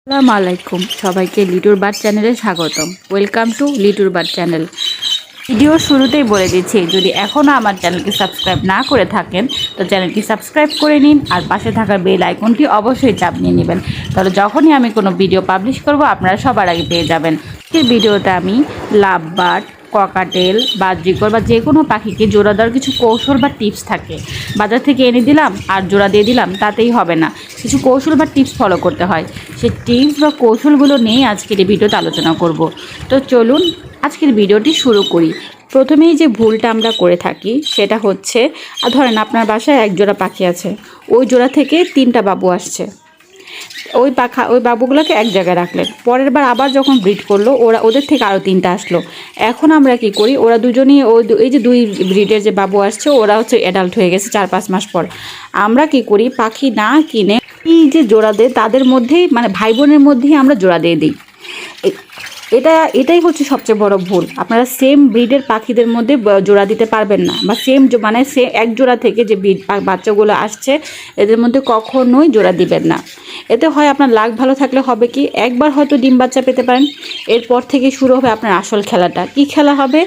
আসসালামু আলাইকুম সবাইকে লিটুর বার্ড চ্যানেলে স্বাগতম। ওয়েলকাম টু লিটুর বার্ড চ্যানেল। ভিডিও শুরুতেই বলে দিচ্ছি, যদি এখনও আমার চ্যানেলকে সাবস্ক্রাইব না করে থাকেন তো চ্যানেলটি সাবস্ক্রাইব করে নিন, আর পাশে থাকা বেল আইকনটি অবশ্যই চাপ নিয়ে নেবেন, তাহলে যখনই আমি কোনো ভিডিও পাবলিশ করব আপনারা সবার আগে পেয়ে যাবেন। এই ভিডিওতে আমি লাভ বার্ড, ককাটেল, বাজরিগর বা যে কোনো পাখিকে জোড়া দেওয়ার কিছু কৌশল বা টিপস থাকে। বাজার থেকে এনে দিলাম আর জোড়া দিয়ে দিলাম তাতেই হবে না, কিছু কৌশল বা টিপস ফলো করতে হয়। সেই টিপস বা কৌশলগুলো নিয়ে আজকের এই ভিডিওতে আলোচনা করব। তো চলুন আজকের ভিডিওটি শুরু করি। প্রথমেই যে ভুলটা আমরা করে থাকি সেটা হচ্ছে, ধরেন আপনার বাসায় এক জোড়া পাখি আছে, ওই জোড়া থেকে 3টা বাবু আসছে। ওই বাবুগুলোকে এক জায়গায় রাখলেন, পরের বার আবার যখন ব্রিড করলো ওদের থেকে আরও 3টা আসলো। এখন আমরা কি করি, ওরা দুজনেই এই যে 2 ব্রিডের যে বাবু আসছে ওরা হচ্ছে অ্যাডাল্ট হয়ে গেছে 4-5 মাস পর। আমরা কি করি, পাখি না কিনে এই যে জোড়া দেয় তাদের মধ্যেই, মানে ভাই বোনের মধ্যেই আমরা জোড়া দিয়ে দিই। এটাই হচ্ছে সবচেয়ে বড় ভুল। আপনারা সেম ব্রিডের পাখিদের মধ্যে জোড়া দিতে পারবেন না, বা সে এক জোড়া থেকে যে ব্রিড বাচ্চাগুলো আসছে এদের মধ্যে কখনোই জোড়া দিবেন না। এতে হয় আপনার লাক ভালো থাকলে হবে কি, একবার হয়তো ডিম বাচ্চা পেতে পারেন, এরপর থেকে শুরু হবে আপনার আসল খেলাটা। কি খেলা হবে?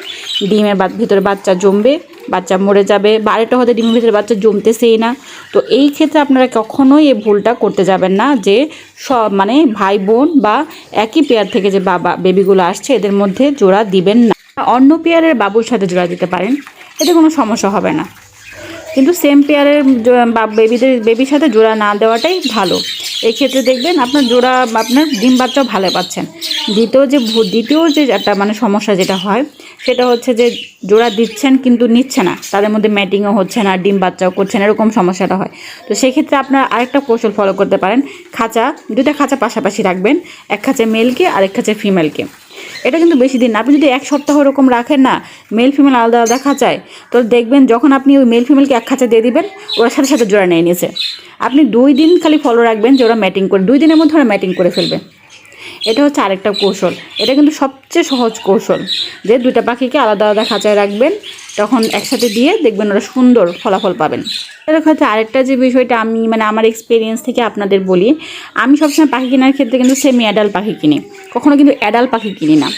ডিমের ভিতরে বাচ্চা জমবে, বাচ্চা মরে যাবে, বা আরেকটা হয়তো ডিমের ভিতরে বাচ্চা জমতেছেই না। তো এই ক্ষেত্রে আপনারা কখনোই এই ভুলটা করতে যাবেন না, যে মানে ভাই বোন বা একই পেয়ার থেকে যে বেবিগুলো আসছে এদের মধ্যে জোড়া দিবেন না। অন্য পেয়ারের বাবুর সাথে জোড়া দিতে পারেন, এতে কোনো সমস্যা হবে না, কিন্তু সেম পেয়ারের বেবির সাথে জোড়া না দেওয়াটাই ভালো। এই ক্ষেত্রে দেখবেন আপনার ডিম বাচ্চাও ভালো পাচ্ছেন। দ্বিতীয় যে একটা মানে সমস্যা যেটা হয় সেটা হচ্ছে যে জোড়া দিচ্ছেন কিন্তু নিচ্ছে না, তাদের মধ্যে ম্যাটিংও হচ্ছে না, ডিম বাচ্চাও করছে না, এরকম সমস্যাটা হয়। তো সেক্ষেত্রে আপনারা আরেকটা কৌশল ফলো করতে পারেন। দুইটা খাঁচা পাশাপাশি রাখবেন, এক খাঁচে মেলকে আর এক খাঁচে ফিমেলকে। এটা কিন্তু বেশি দিন না, আপনি যদি 1 সপ্তাহ এরকম রাখেন না, মেল ফিমেল আলাদা আলাদা খাঁচায়, তো দেখবেন যখন আপনি ওই মেল ফিমেলকে এক খাঁচা দিয়ে দিবেন ওরা সাথে সাথে জোড়া নিয়ে নিয়েছে। আপনি 2 দিন খালি ফলো রাখবেন যে ওরা ম্যাটিং করে, 2 দিনের মধ্যে ওরা ম্যাটিং করে ফেলবে। এটা হচ্ছে আরেকটা কৌশল, এটা কিন্তু সবচেয়ে সহজ কৌশল, যে 2টা পাখিকে আলাদা আলাদা খাঁচায় রাখবেন, তখন একসাথে দিয়ে দেখবেন ওরা সুন্দর ফলাফল পাবেন। এর ক্ষেত্রে আরেকটা যে বিষয়টা আমি আমার এক্সপিরিয়েন্স থেকে আপনাদের বলি, আমি সবসময় পাখি কেনার ক্ষেত্রে কিন্তু সেমি অ্যাডাল্ট পাখি কিনি, কখনো কিন্তু অ্যাডাল্ট পাখি কিনি না।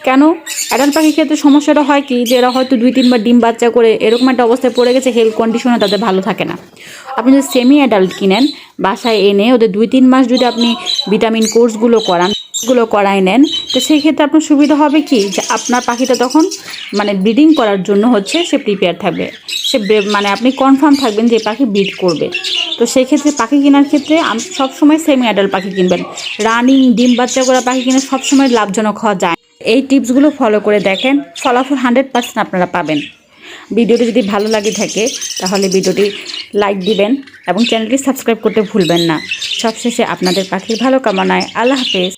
কেন? অ্যাডাল্ট পাখির ক্ষেত্রে সমস্যাটা হয় কি, যে এরা হয়তো 2-3 বার ডিম বাচ্চা করে এরকম একটা অবস্থায় পড়ে গেছে, হেলথ কন্ডিশনে তাদের ভালো থাকে না। আপনি যদি সেমি অ্যাডাল্ট কিনেন, বাসায় এনে ওদের 2-3 মাস যদি আপনি ভিটামিন কোর্সগুলো করায় নেন, তো সেই ক্ষেত্রে আপনার সুবিধা হবে কি, যে আপনার পাখিটা তখন ব্রিডিং করার জন্য হচ্ছে সে প্রিপেয়ার থাকবে, আপনি কনফার্ম থাকবেন যে পাখি ব্রিড করবে। তো সেই ক্ষেত্রে পাখি কেনার ক্ষেত্রে সবসময় সেমি অ্যাডাল্ট পাখি কিনবেন। রানিং ডিম বাচ্চা করা পাখি কিনে সবসময় লাভজনক হওয়া যায়। এই টিপসগুলো ফলো করে দেখেন, ফলাফল 100% আপনারা পাবেন। ভিডিওটি যদি ভালো লাগে থাকে তাহলে ভিডিওটি লাইক দিবেন এবং চ্যানেলটি সাবস্ক্রাইব করতে ভুলবেন না। সবশেষে আপনাদের পাখির ভালো কামনায় আল্লাহ হাফেজ।